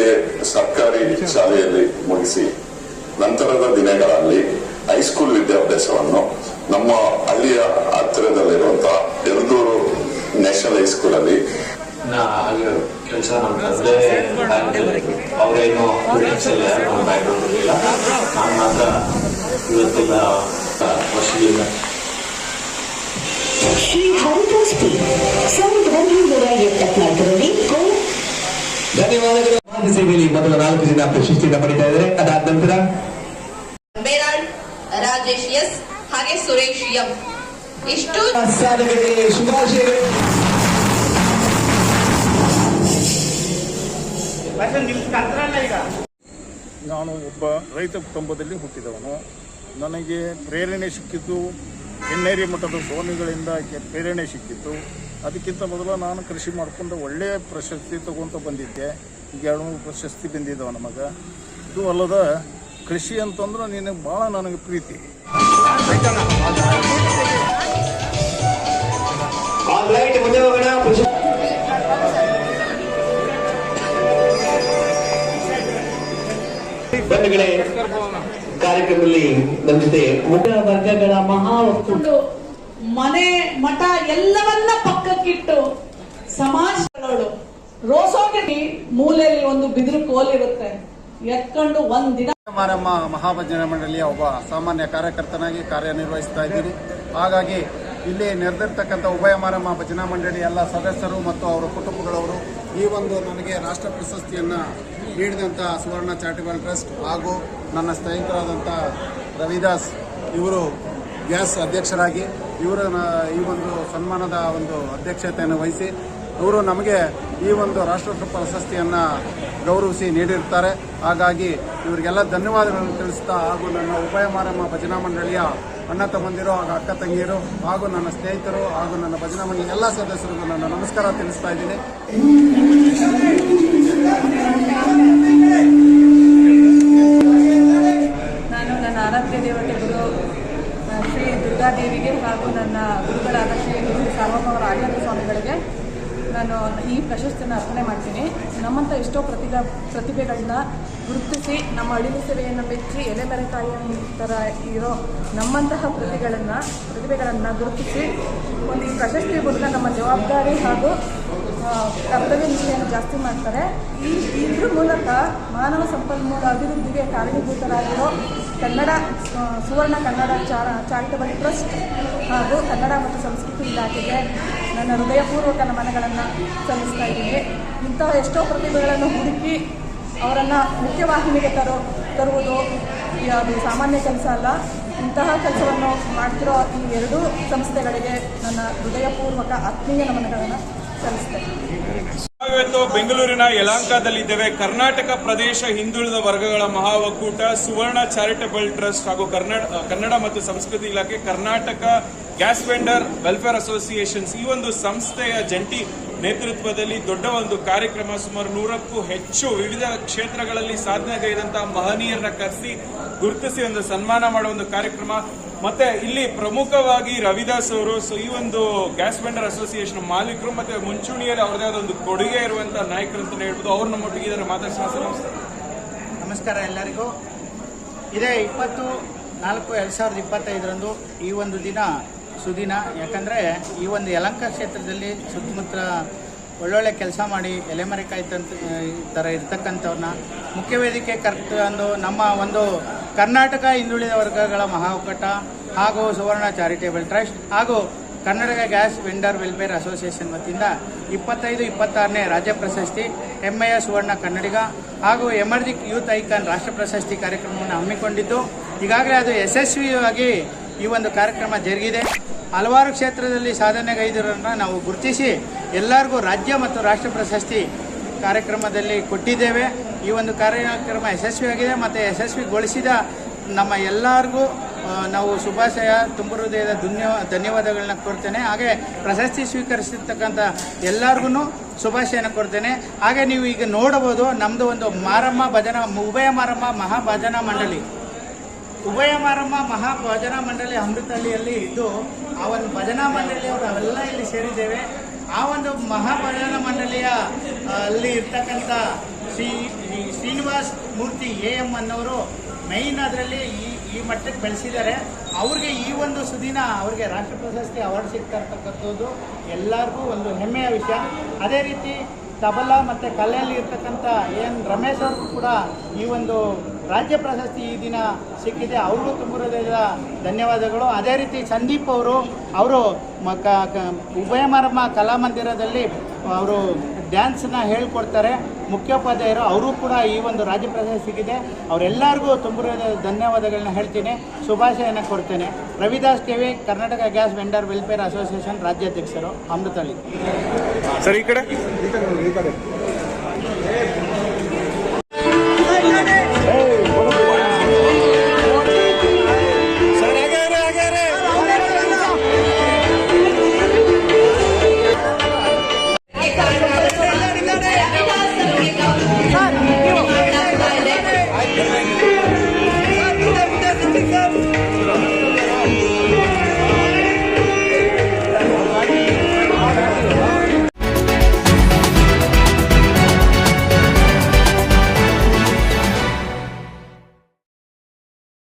ಇಲ್ಲಿ ಸರ್ಕಾರಿ ಶಾಲೆಯಲ್ಲಿ ಮುಗಿಸಿ ನಂತರದ ದಿನಗಳಲ್ಲಿ ಹೈಸ್ಕೂಲ್ ವಿದ್ಯಾಭ್ಯಾಸವನ್ನು ನಮ್ಮ ಹಳ್ಳಿಯ ಹತ್ತಿರದಲ್ಲಿರುವಂತಹ ಯರದೂರು ನ್ಯಾಷನಲ್ ಹೈಸ್ಕೂಲ್ ಅಲ್ಲಿ ಕೆಲಸ ಮಾಡ್ತಾರೆ. ಅವರೇನು ಬ್ಯಾಕ್ಗ್ರೌಂಡ್ ಇರಲಿಲ್ಲ, ನಾನು ಮಾತ್ರ ಇವತ್ತಿನ ವರ್ಷದಿಂದ ಶ್ರೀ ಹರಿದಾಸ್ ಪಿ 1974ರಲ್ಲಿ ಧನ್ಯವಾದಗಳು. ಸೇವೆಯಲ್ಲಿ ಮೊದಲ 4 ಜನ ಪ್ರಶಸ್ತಿಯನ್ನು ಪಡಿತಾ ಇದ್ದಾರೆ. ಅದಾದ ನಂತರ ಬೇರಾಳ್, ರಾಜೇಶ್ ಎಸ್ ಹಾಗೆ ಸುರೇಶ್ ಎಂ ಇಷ್ಟು ಸಾಧಕರಿಗೆ ಶುಭಾಶಯಗಳು. ನಾನು ಒಬ್ಬ ರೈತ ಕುಟುಂಬದಲ್ಲಿ ಹುಟ್ಟಿದವನು. ನನಗೆ ಪ್ರೇರಣೆ ಸಿಕ್ಕಿದ್ದು ಹೆಣ್ಣೇರಿ ಮಠದ ಸ್ವಾಮಿಗಳಿಂದ ಪ್ರೇರಣೆ ಸಿಕ್ಕಿತ್ತು. ಅದಕ್ಕಿಂತ ಮೊದಲು ನಾನು ಕೃಷಿ ಮಾಡಿಕೊಂಡು ಒಳ್ಳೆಯ ಪ್ರಶಸ್ತಿ ತಗೊಂತ ಬಂದಿದ್ದೆ. ಈಗ 2-3 ಪ್ರಶಸ್ತಿ ಬಂದಿದ್ದಾವ ನಮಗೆ. ಇದು ಅಲ್ಲದ ಕೃಷಿ ಅಂತಂದ್ರೆ ನಿನಗೆ ಭಾಳ ನನಗೆ ಪ್ರೀತಿ. ಕಾರ್ಯಕ್ರಮದಲ್ಲಿ ನಮ್ಮ ಜೊತೆ ವರ್ಗಗಳ ಮಹಾ ಒಕ್ಕೂಟ ಮನೆ ಮಠ ಎಲ್ಲವನ್ನ ಪಕ್ಕಕ್ಕಿಟ್ಟು ಸಮಾಜಗಳು ರೋಸೋಗಿ ಮೂಲೆಯಲ್ಲಿ ಒಂದು ಬಿದಿರು ಕೋಲಿರುತ್ತೆ, ಎತ್ಕೊಂಡು ಒಂದಿನ ಮಾರಮ್ಮ ಮಹಾಭಜನಾ ಮಂಡಳಿಯ ಒಬ್ಬ ಸಾಮಾನ್ಯ ಕಾರ್ಯಕರ್ತನಾಗಿ ಕಾರ್ಯನಿರ್ವಹಿಸ್ತಾ ಇದ್ದೀನಿ. ಹಾಗಾಗಿ ಇಲ್ಲಿ ನೆರೆದಿರ್ತಕ್ಕಂಥ ಉಭಯ ಮಾರಮ್ಮ ಭಜನಾ ಮಂಡಳಿ ಎಲ್ಲ ಸದಸ್ಯರು ಮತ್ತು ಅವರ ಕುಟುಂಬಗಳವರು ಈ ಒಂದು ನನಗೆ ರಾಷ್ಟ್ರ ಪ್ರಶಸ್ತಿಯನ್ನು ನೀಡಿದಂಥ ಸುವರ್ಣ ಚಾರಿಟಬಲ್ ಟ್ರಸ್ಟ್ ಹಾಗೂ ನನ್ನ ಸ್ನೇಹಿತರಾದಂಥ ರವಿದಾಸ್ ಇವರು ಗ್ಯಾಸ್ ಅಧ್ಯಕ್ಷರಾಗಿ ಇವರ ಈ ಒಂದು ಸನ್ಮಾನದ ಒಂದು ಅಧ್ಯಕ್ಷತೆಯನ್ನು ವಹಿಸಿ ಇವರು ನಮಗೆ ಈ ಒಂದು ರಾಷ್ಟ್ರ ಪ್ರಶಸ್ತಿಯನ್ನು ಗೌರವಿಸಿ ನೀಡಿರ್ತಾರೆ. ಹಾಗಾಗಿ ಇವರಿಗೆಲ್ಲ ಧನ್ಯವಾದಗಳನ್ನು ತಿಳಿಸ್ತಾ ಹಾಗೂ ನನ್ನ ಉಭಯ ಮಾರಮ್ಮ ಭಜನಾ ಮಂಡಳಿಯ ಅಣ್ಣ ತಮ್ಮಂದಿರು ಹಾಗೂ ಅಕ್ಕ ತಂಗಿಯರು ಹಾಗೂ ನನ್ನ ಸ್ನೇಹಿತರು ಹಾಗೂ ನನ್ನ ಭಜನಾ ಮಂಡಳಿ ಎಲ್ಲ ಸದಸ್ಯರಿಗೂ ನನ್ನ ನಮಸ್ಕಾರ ತಿಳಿಸ್ತಾ ಇದ್ದೀನಿ. ನಾನು ನನ್ನ ಆರಾಧ್ಯ ದೇವತೆ ಗುರು ಶ್ರೀ ದುರ್ಗಾದೇವಿಗೆ ಹಾಗೂ ನನ್ನ ಗುರುಗಳಾದ ಶ್ರೀ ಸಾರ್ವಭೌಮ ರಾಘವೇಂದ್ರ ಸ್ವಾಮಿಗಳಿಗೆ ನಾನು ಈ ಪ್ರಶಸ್ತಿಯನ್ನು ಅರ್ಪಣೆ ಮಾಡ್ತೀನಿ. ನಮ್ಮಂಥ ಎಷ್ಟೋ ಪ್ರತಿಭೆಗಳನ್ನ ಗುರುತಿಸಿ ನಮ್ಮ ಅಳಿಲು ಸೇವೆಯನ್ನು ಮೆಚ್ಚಿ ಎಲೆಮರೆಕಾಯಿಯ ಥರ ಇರೋ ನಮ್ಮಂತಹ ಪ್ರತಿಭೆಗಳನ್ನು ಗುರುತಿಸಿ ಒಂದು ಈ ಪ್ರಶಸ್ತಿ ಮೂಲಕ ನಮ್ಮ ಜವಾಬ್ದಾರಿ ಹಾಗೂ ಕರ್ತವ್ಯ ನಿಷ್ಠೆಯನ್ನು ಜಾಸ್ತಿ ಮಾಡ್ತಾರೆ. ಇದ್ರ ಮೂಲಕ ಮಾನವ ಸಂಪನ್ಮೂಲ ಅಭಿವೃದ್ಧಿಗೆ ಕಾರಣೀಭೂತರಾಗಿರೋ ಸುವರ್ಣ ಕನ್ನಡ ಚಾರಿಟಬಲ್ ಟ್ರಸ್ಟ್ ಹಾಗೂ ಕನ್ನಡ ಮತ್ತು ಸಂಸ್ಕೃತಿ ಇಲಾಖೆಗೆ ನನ್ನ ಹೃದಯಪೂರ್ವಕ ನಮನಗಳನ್ನು ಸಲ್ಲಿಸ್ತಾ ಇದ್ದೀನಿ. ಇಂತಹ ಎಷ್ಟೋ ಪ್ರತಿಭೆಗಳನ್ನು ಹುಡುಕಿ ಅವರನ್ನು ಮುಖ್ಯವಾಹಿನಿಗೆ ತರುವುದು ಅದು ಸಾಮಾನ್ಯ ಕೆಲಸ ಅಲ್ಲ. ಇಂತಹ ಕೆಲಸವನ್ನು ಮಾಡ್ತಿರೋ ಈ ಎರಡೂ ಸಂಸ್ಥೆಗಳಿಗೆ ನನ್ನ ಹೃದಯಪೂರ್ವಕ ಆತ್ಮೀಯ ನಮನಗಳನ್ನು ಸಲ್ಲಿಸ್ತೇನೆ. ನಾವಿವತ್ತು ಬೆಂಗಳೂರಿನ ಯಲಹಂಕದಲ್ಲಿದ್ದೇವೆ. ಕರ್ನಾಟಕ ಪ್ರದೇಶ ಹಿಂದುಳಿದ ವರ್ಗಗಳ ಮಹಾ ಒಕ್ಕೂಟ, ಸುವರ್ಣ ಚಾರಿಟಬಲ್ ಟ್ರಸ್ಟ್ ಹಾಗೂ ಕನ್ನಡ ಮತ್ತು ಸಂಸ್ಕೃತಿ ಇಲಾಖೆ, Karnataka gas vendor welfare associations ಈ ಒಂದು ಸಂಸ್ಥೆಯ ಜಂಟಿ ನೇತೃತ್ವದಲ್ಲಿ ದೊಡ್ಡ ಒಂದು ಕಾರ್ಯಕ್ರಮ, ಸುಮಾರು 100ಕ್ಕೂ ಹೆಚ್ಚು ವಿವಿಧ ಕ್ಷೇತ್ರಗಳಲ್ಲಿ ಸಾಧನೆಗೈದಂತಹ ಮಹನೀಯರನ್ನ ಕರೆಸಿ ಗುರುತಿಸಿ ಒಂದು ಸನ್ಮಾನ ಮಾಡುವ ಒಂದು ಕಾರ್ಯಕ್ರಮ. ಮತ್ತೆ ಇಲ್ಲಿ ಪ್ರಮುಖವಾಗಿ ರವಿದಾಸ್ ಅವರು ಈ ಒಂದು ಗ್ಯಾಸ್ ವೆಂಡರ್ ಅಸೋಸಿಯೇಷನ್ ಮಾಲೀಕರು ಮತ್ತೆ ಮುಂಚೂಣಿಯಲ್ಲಿ ಅವರದೇ ಆದ ಒಂದು ಕೊಡುಗೆ ಇರುವಂತಹ ನಾಯಕರು ಅಂತ ಹೇಳ್ಬೋದು. ಅವ್ರು ನಮ್ಮೊಟ್ಟಿಗೆ ಇದನ್ನು ಮಾತಾಡ್ಸೋಣ. ನಮಸ್ಕಾರ ಎಲ್ಲರಿಗೂ. ಇದೇ 20/4/2025 ಈ ಒಂದು ದಿನ ಸುದಿನ. ಯಾಕಂದರೆ ಈ ಒಂದು ಯಲಹಂಕ ಕ್ಷೇತ್ರದಲ್ಲಿ ಸುತ್ತಮುತ್ತ ಒಳ್ಳೊಳ್ಳೆ ಕೆಲಸ ಮಾಡಿ ಎಲೆಮರೆಕಾಯಿ ಥರ ಇರ್ತಕ್ಕಂಥವ್ರನ್ನ ಮುಖ್ಯ ವೇದಿಕೆ ಕರೆದು ನಮ್ಮ ಒಂದು ಕರ್ನಾಟಕ ಹಿಂದುಳಿದ ವರ್ಗಗಳ ಮಹಾ ಒಕ್ಕೂಟ ಹಾಗೂ ಸುವರ್ಣ ಚಾರಿಟೇಬಲ್ ಟ್ರಸ್ಟ್ ಹಾಗೂ Karnataka gas vendor welfare association ವತಿಯಿಂದ 25-26ನೇ ರಾಜ್ಯ ಪ್ರಶಸ್ತಿ, ಹೆಮ್ಮೆಯ ಸುವರ್ಣ ಕನ್ನಡಿಗ ಹಾಗೂ ಎಮರ್ಜಿಂಗ್ ಯೂತ್ ಐಕಾನ್ ರಾಷ್ಟ್ರ ಪ್ರಶಸ್ತಿ ಕಾರ್ಯಕ್ರಮವನ್ನು ಹಮ್ಮಿಕೊಂಡಿದ್ದು ಈಗಾಗಲೇ ಅದು ಯಶಸ್ವಿಯಾಗಿ ಈ ಒಂದು ಕಾರ್ಯಕ್ರಮ ಜರುಗಿದೆ. ಹಲವಾರು ಕ್ಷೇತ್ರದಲ್ಲಿ ಸಾಧನೆಗೈದರನ್ನು ನಾವು ಗುರುತಿಸಿ ಎಲ್ಲರಿಗೂ ರಾಜ್ಯ ಮತ್ತು ರಾಷ್ಟ್ರ ಪ್ರಶಸ್ತಿ ಕಾರ್ಯಕ್ರಮದಲ್ಲಿ ಕೊಟ್ಟಿದ್ದೇವೆ. ಈ ಒಂದು ಕಾರ್ಯಕ್ರಮ ಯಶಸ್ವಿಯಾಗಿದೆ ಮತ್ತು ಯಶಸ್ವಿಗೊಳಿಸಿದ ನಮ್ಮ ಎಲ್ಲರಿಗೂ ನಾವು ಶುಭಾಶಯ ತುಂಬ ಹೃದಯದ ಧನ್ಯವಾದಗಳನ್ನ ಕೊಡ್ತೇನೆ. ಹಾಗೆ ಪ್ರಶಸ್ತಿ ಸ್ವೀಕರಿಸಿರ್ತಕ್ಕಂಥ ಎಲ್ಲರಿಗೂ ಶುಭಾಶಯನ ಕೊಡ್ತೇನೆ. ಹಾಗೆ ನೀವು ಈಗ ನೋಡಬಹುದು ನಮ್ಮದು ಒಂದು ಉಭಯ ಮಾರಮ್ಮ ಮಹಾಭಜನಾ ಮಂಡಳಿ, ಉಭಯ ಮಾರಮ್ಮ ಮಹಾಭಜನಾ ಮಂಡಳಿ ಅಮೃತಹಳ್ಳಿಯಲ್ಲಿ ಇದ್ದು ಆ ಒಂದು ಭಜನಾ ಮಂಡಳಿಯವರು ಅವೆಲ್ಲ ಇಲ್ಲಿ ಸೇರಿದ್ದೇವೆ. ಆ ಒಂದು ಮಹಾಭಜನಾ ಮಂಡಳಿಯ ಅಲ್ಲಿ ಇರ್ತಕ್ಕಂಥ ಶ್ರೀನಿವಾಸ್ ಮೂರ್ತಿ AM ಅನ್ನೋರು ಮೈನ್ ಅದರಲ್ಲಿ ಈ ಮಟ್ಟಕ್ಕೆ ಬೆಳೆಸಿದ್ದಾರೆ. ಅವ್ರಿಗೆ ಈ ಒಂದು ಸುದಿನ ಅವ್ರಿಗೆ ರಾಷ್ಟ್ರ ಪ್ರಶಸ್ತಿ ಅವಾರ್ಡ್ ಸಿಗ್ತಾ ಇರ್ತಕ್ಕಂಥದ್ದು ಎಲ್ಲರಿಗೂ ಒಂದು ಹೆಮ್ಮೆಯ ವಿಷಯ. ಅದೇ ರೀತಿ ತಬಲಾ ಮತ್ತು ಕಲೆಯಲ್ಲಿ ಇರ್ತಕ್ಕಂಥ ರಮೇಶ್ ಅವ್ರಿಗೂ ಕೂಡ ಈ ಒಂದು ರಾಜ್ಯ ಪ್ರಶಸ್ತಿ ಈ ದಿನ ಸಿಕ್ಕಿದೆ. ಅವ್ರಿಗೂ ತುಂಬ ಹೃದಯದ ಧನ್ಯವಾದಗಳು. ಅದೇ ರೀತಿ ಸಂದೀಪ್ ಅವರು ಉಭಯಮಾರಮ್ಮ ಕಲಾಮಂದಿರದಲ್ಲಿ ಅವರು ಡ್ಯಾನ್ಸನ್ನ ಹೇಳ್ಕೊಡ್ತಾರೆ, ಮುಖ್ಯೋಪಾಧ್ಯಾಯರು. ಅವರು ಕೂಡ ಈ ಒಂದು ರಾಜ್ಯ ಪ್ರಶಸ್ತಿ ಸಿಕ್ಕಿದೆ. ಅವರೆಲ್ಲರಿಗೂ ತುಂಬ ಧನ್ಯವಾದಗಳನ್ನ ಹೇಳ್ತೀನಿ, ಶುಭಾಶಯನ ಕೊಡ್ತೇನೆ. Ravidas KV, Karnataka gas vendor welfare association ರಾಜ್ಯಾಧ್ಯಕ್ಷರು, ಅಮೃತಹಳ್ಳಿ. ಸರ್ ಈ ಕಡೆ